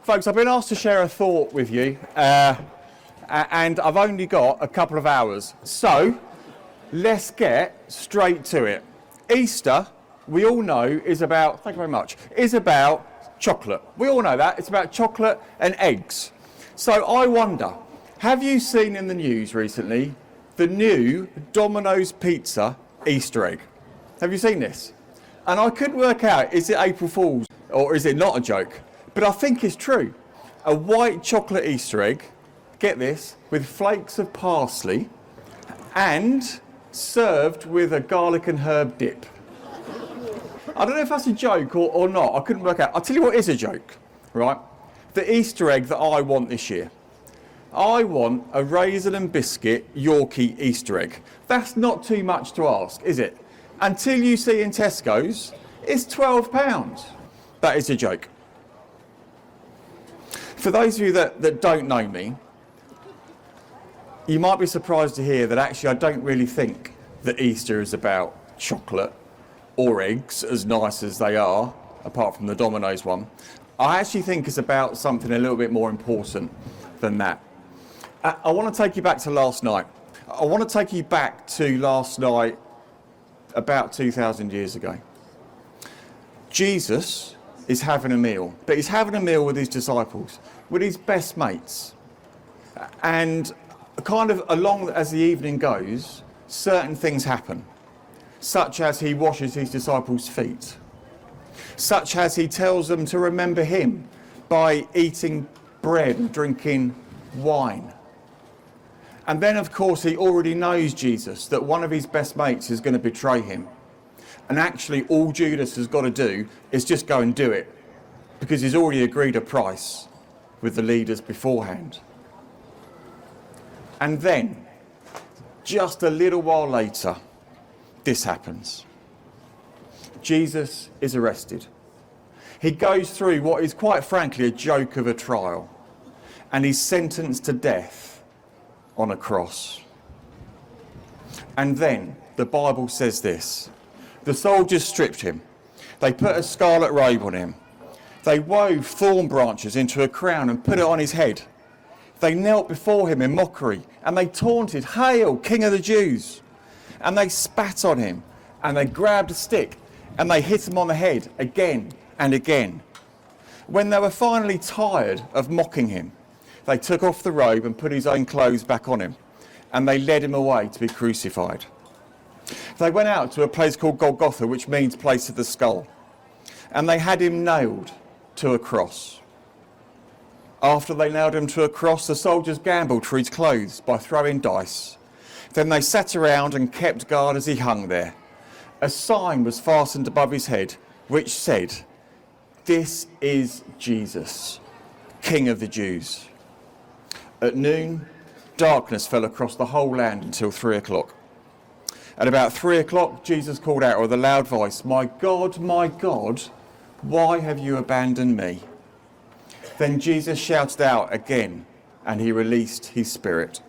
Folks, I've been asked to share a thought with you, and I've only got a couple of hours. So, let's get straight to it. Easter, we all know, is about, thank you very much, is about chocolate. We all know that. It's about chocolate and eggs. So I wonder, have you seen in the news recently the new Domino's pizza Easter egg? Have you seen this? And I couldn't work out, is it April Fool's or is it not a joke? But I think it's true. A white chocolate Easter egg, get this, with flakes of parsley and served with a garlic and herb dip. I don't know if that's a joke or not. I couldn't work out. I'll tell you what is a joke, right? The Easter egg that I want this year. I want a raisin and biscuit Yorkie Easter egg. That's not too much to ask, is it? Until you see in Tesco's, it's £12. That is a joke. For those of you that don't know me, you might be surprised to hear that actually I don't really think that Easter is about chocolate or eggs, as nice as they are, apart from the Domino's one. I actually think it's about something a little bit more important than that. I want to take you back to last night. I want to take you back to last night about 2,000 years ago. Jesus is having a meal, but he's having a meal with his disciples, with his best mates. And kind of along as the evening goes, certain things happen, such as he washes his disciples' feet, such as he tells them to remember him by eating bread and drinking wine. And then, of course, he already knows Jesus, that one of his best mates is going to betray him. And actually, all Judas has got to do is just go and do it, because he's already agreed a price with the leaders beforehand. And then, just a little while later, this happens. Jesus is arrested. He goes through what is quite frankly a joke of a trial, and he's sentenced to death on a cross. And then the Bible says this: the soldiers stripped him, they put a scarlet robe on him, they wove thorn branches into a crown and put it on his head, they knelt before him in mockery and they taunted, "Hail, King of the Jews!" And they spat on him and they grabbed a stick and they hit him on the head again and again. When they were finally tired of mocking him, they took off the robe and put his own clothes back on him, and they led him away to be crucified. They went out to a place called Golgotha, which means place of the skull, and they had him nailed to a cross. After they nailed him to a cross, the soldiers gambled for his clothes by throwing dice. Then they sat around and kept guard as he hung there. A sign was fastened above his head, which said, "This is Jesus, King of the Jews." At noon, darkness fell across the whole land until 3 o'clock. At about 3 o'clock, Jesus called out with a loud voice, my God, why have you abandoned me?" Then Jesus shouted out again, and he released his spirit.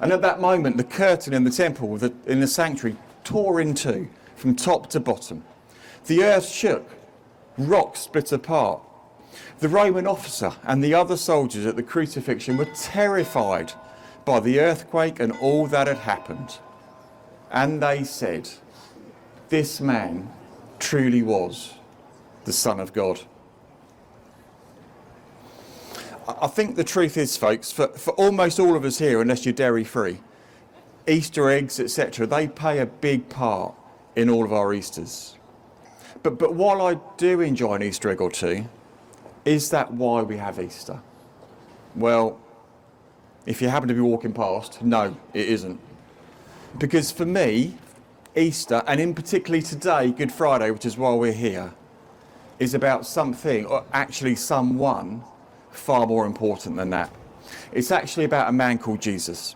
And at that moment, the curtain in the temple, in the sanctuary, tore in two, from top to bottom. The earth shook, rocks split apart. The Roman officer and the other soldiers at the crucifixion were terrified by the earthquake and all that had happened. And they said, "This man truly was the Son of God." I think the truth is, folks, for almost all of us here, unless you're dairy-free, Easter eggs, etc., they play a big part in all of our Easters. But while I do enjoy an Easter egg or two, is that why we have Easter? Well, if you happen to be walking past, no, it isn't. Because for me, Easter, and in particularly today, Good Friday, which is why we're here, is about something, or actually someone, far more important than that. It's actually about a man called Jesus.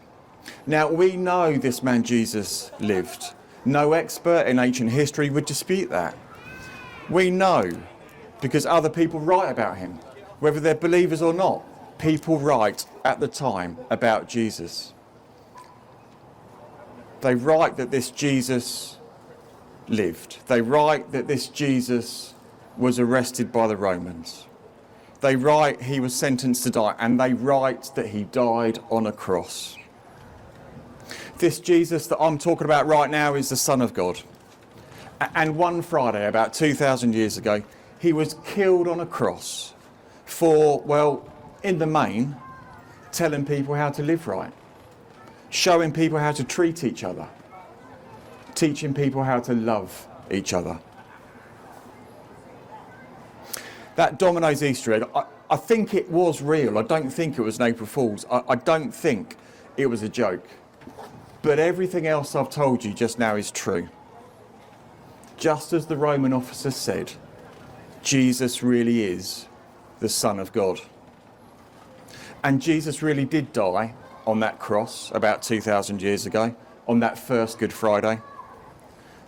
Now, we know this man Jesus lived. No expert in ancient history would dispute that. We know because other people write about him, whether they're believers or not. People write at the time about Jesus. They write that this Jesus lived. They write that this Jesus was arrested by the Romans. They write he was sentenced to die, and they write that he died on a cross. This Jesus that I'm talking about right now is the Son of God. And one Friday, about 2,000 years ago, he was killed on a cross for, well, in the main, telling people how to live right, showing people how to treat each other, teaching people how to love each other. That Domino's Easter egg, I think it was real. I don't think it was an April Fool's. I don't think it was a joke. But everything else I've told you just now is true. Just as the Roman officer said, Jesus really is the Son of God. And Jesus really did die on that cross about 2,000 years ago, on that first Good Friday.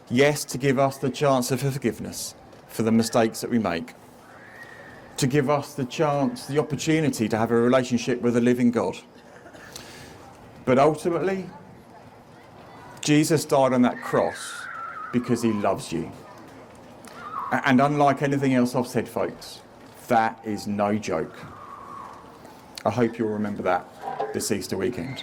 Yes, to give us the chance of forgiveness for the mistakes that we make. To give us the chance, the opportunity to have a relationship with a living God. But ultimately, Jesus died on that cross because he loves you. And unlike anything else I've said, folks, that is no joke. I hope you'll remember that this Easter weekend.